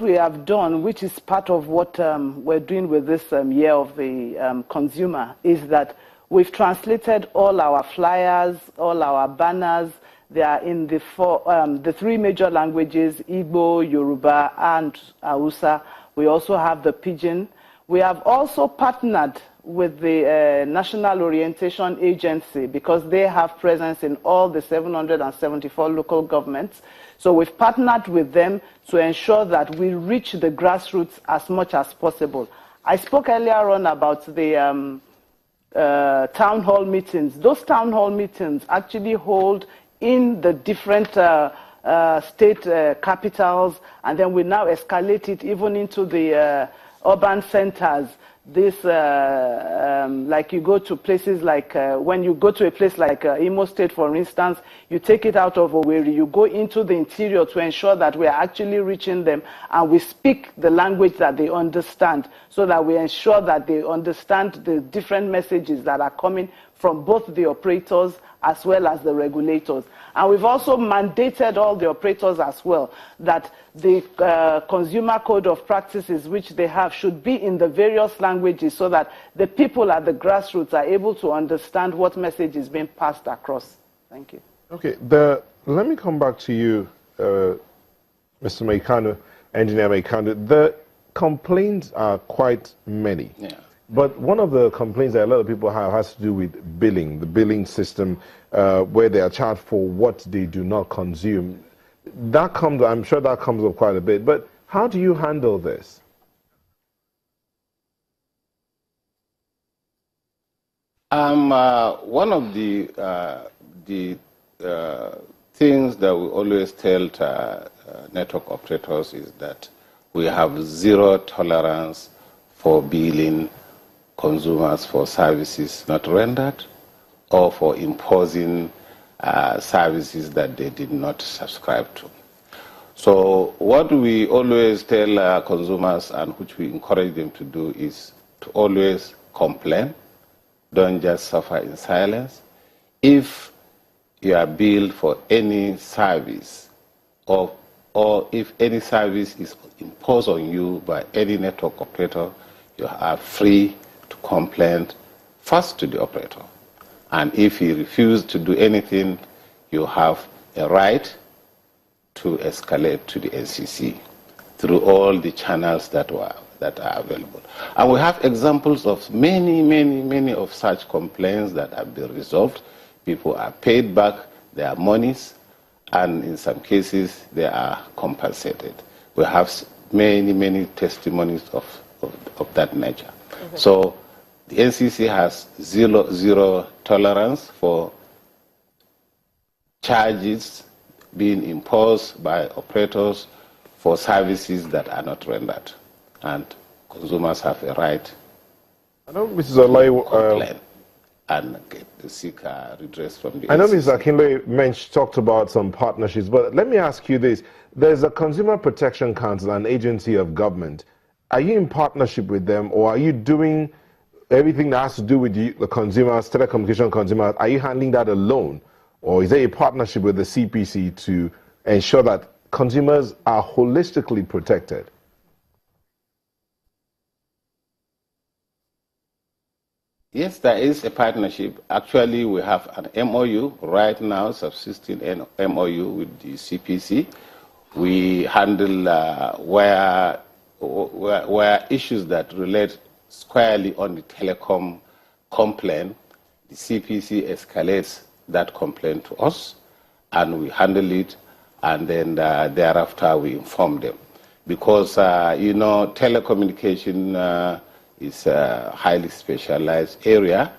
what we have done, which is part of what we're doing with this year of the consumer, is that we've translated all our flyers, all our banners. They are in the three major languages, Igbo, Yoruba, and Hausa. We also have the Pidgin. We have also partnered with the National Orientation Agency because they have presence in all the 774 local governments. So we've partnered with them to ensure that we reach the grassroots as much as possible. I spoke earlier on about the town hall meetings. Those town hall meetings actually hold in the different state capitals, and then we now escalate it even into the urban centers. This, like you go to places like, when you go to a place like Imo State, for instance, you take it out of Owerri, you go into the interior to ensure that we are actually reaching them and we speak the language that they understand, so that we ensure that they understand the different messages that are coming from both the operators as well as the regulators. And we've also mandated all the operators as well that the consumer code of practices which they have should be in the various languages so that the people at the grassroots are able to understand what message is being passed across. Thank you. Okay, let me come back to you, Mr. Meikano, Engineer Meikano. The complaints are quite many. Yeah. But one of the complaints that a lot of people have has to do with billing, the billing system, where they are charged for what they do not consume. That comes, I'm sure that comes up quite a bit. But how do you handle this? One of the things that we always tell network operators is that we have zero tolerance for billing consumers for services not rendered or for imposing services that they did not subscribe to. So what we always tell consumers, and which we encourage them to do, is to always complain. Don't just suffer in silence. If you are billed for any service or if any service is imposed on you by any network operator, you are free to complain first to the operator. And if he refuses to do anything, you have a right to escalate to the NCC through all the channels that are available. And we have examples of many of such complaints that have been resolved. People are paid back their monies, and in some cases they are compensated. We have many testimonies of that nature. Okay. So the NCC has zero tolerance for charges being imposed by operators for services that are not rendered, and consumers have a right. I know Mrs. Olai and seek redress from the. I know Mrs. Akinloye talked about some partnerships, but let me ask you this: there's a Consumer Protection Council, an agency of government. Are you in partnership with them, or are you doing everything that has to do with the consumers, telecommunication consumers? Are you handling that alone, or is there a partnership with the CPC to ensure that consumers are holistically protected? Yes, there is a partnership. Actually, we have an MOU right now, subsisting MOU with the CPC. We handle where issues that relate squarely on the telecom complaint, the CPC escalates that complaint to us, and we handle it, and then thereafter we inform them. Because, telecommunication is a highly specialized area,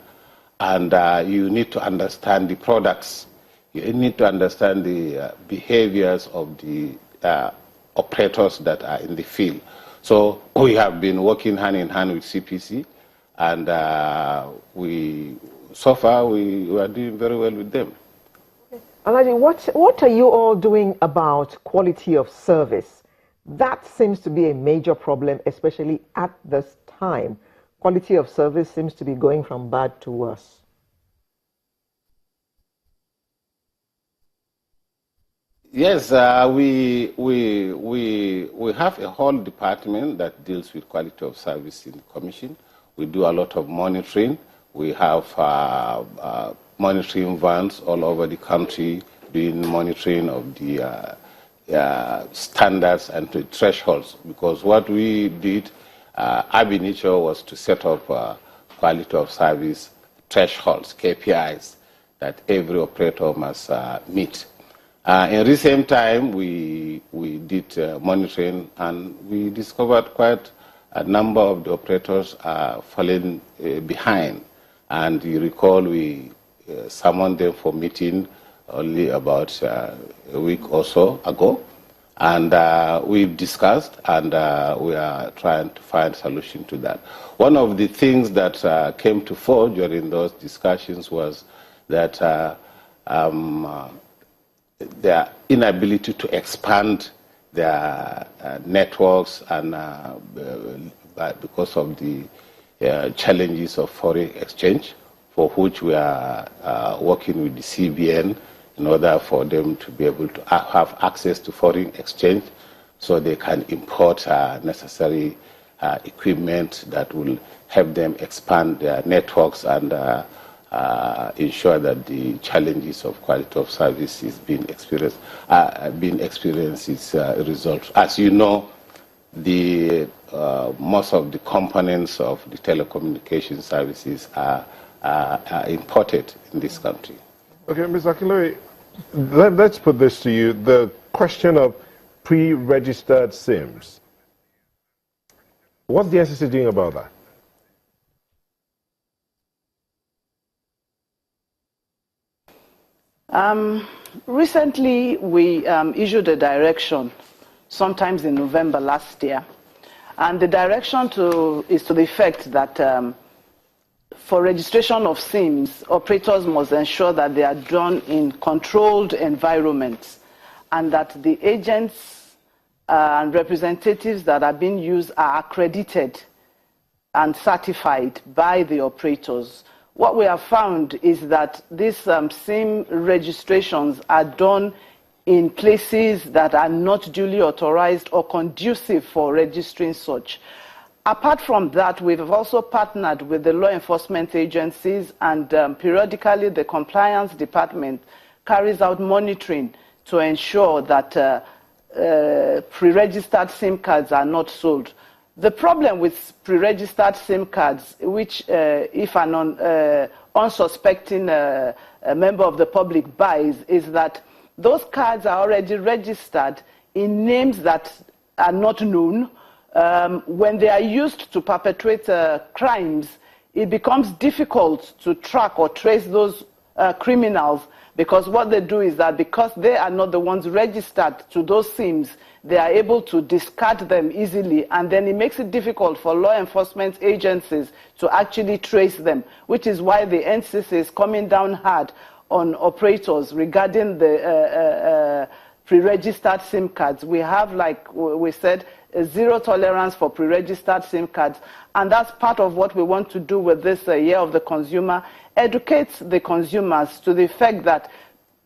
and you need to understand the products. You need to understand the behaviors of the operators that are in the field. So we have been working hand in hand with CPC, and so far we are doing very well with them. Alaji, what are you all doing about quality of service? That seems to be a major problem, especially at this time. Quality of service seems to be going from bad to worse. Yes, we have a whole department that deals with quality of service in the Commission. We do a lot of monitoring. We have monitoring vans all over the country doing monitoring of the standards and the thresholds. Because what we did ab initio was to set up quality of service thresholds, KPIs, that every operator must meet. In recent time, we did monitoring, and we discovered quite a number of the operators are falling behind. And you recall we summoned them for meeting only about a week or so ago. And we've discussed, and we are trying to find a solution to that. One of the things that came to fore during those discussions was that their inability to expand their networks, and because of the challenges of foreign exchange, for which we are working with the CBN in order for them to be able to have access to foreign exchange so they can import necessary equipment that will help them expand their networks and ensure that the challenges of quality of service is being experienced is resolved. As you know, the most of the components of the telecommunication services are imported in this country. Okay, Ms. Akinloye, let's put this to you. The question of pre-registered SIMs. What's the NCC doing about that? Recently, we issued a direction, sometimes in November last year, and the direction is to the effect that for registration of SIMs, operators must ensure that they are done in controlled environments, and that the agents and representatives that are being used are accredited and certified by the operators. What we have found is that these SIM registrations are done in places that are not duly authorized or conducive for registering such. Apart from that, we've also partnered with the law enforcement agencies, and periodically the compliance department carries out monitoring to ensure that pre-registered SIM cards are not sold. The problem with pre-registered SIM cards, which if an unsuspecting member of the public buys, is that those cards are already registered in names that are not known. When they are used to perpetrate crimes, it becomes difficult to track or trace those criminals, because what they do is that because they are not the ones registered to those SIMs, they are able to discard them easily, and then it makes it difficult for law enforcement agencies to actually trace them, which is why the NCC is coming down hard on operators regarding the pre-registered SIM cards. We have, like we said, a zero tolerance for pre-registered SIM cards, and that's part of what we want to do with this Year of the Consumer. Educate the consumers to the effect that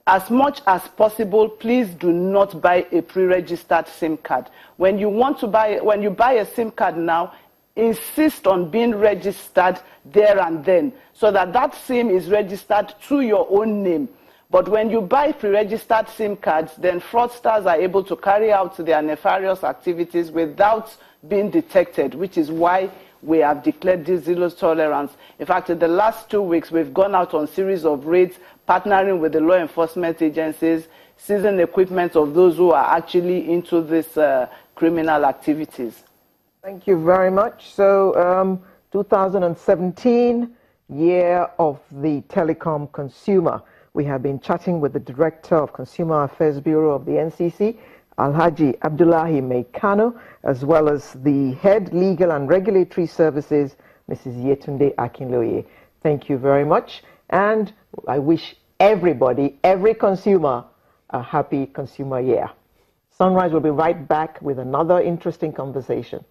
as much as possible, please do not buy a pre-registered SIM card. When you buy a SIM card now, insist on being registered there and then, so that that SIM is registered to your own name. But when you buy pre-registered SIM cards, then fraudsters are able to carry out their nefarious activities without being detected, which is why we have declared this zero tolerance. In fact, in the last 2 weeks, we've gone out on a series of raids, partnering with the law enforcement agencies, seizing equipment of those who are actually into these criminal activities. Thank you very much. So 2017, Year of the Telecom Consumer. We have been chatting with the Director of Consumer Affairs Bureau of the NCC, Alhaji Abdullahi Meikano, as well as the Head Legal and Regulatory Services, Mrs. Yetunde Akinloye. Thank you very much, and I wish everybody, every consumer, a happy consumer year. Sunrise will be right back with another interesting conversation.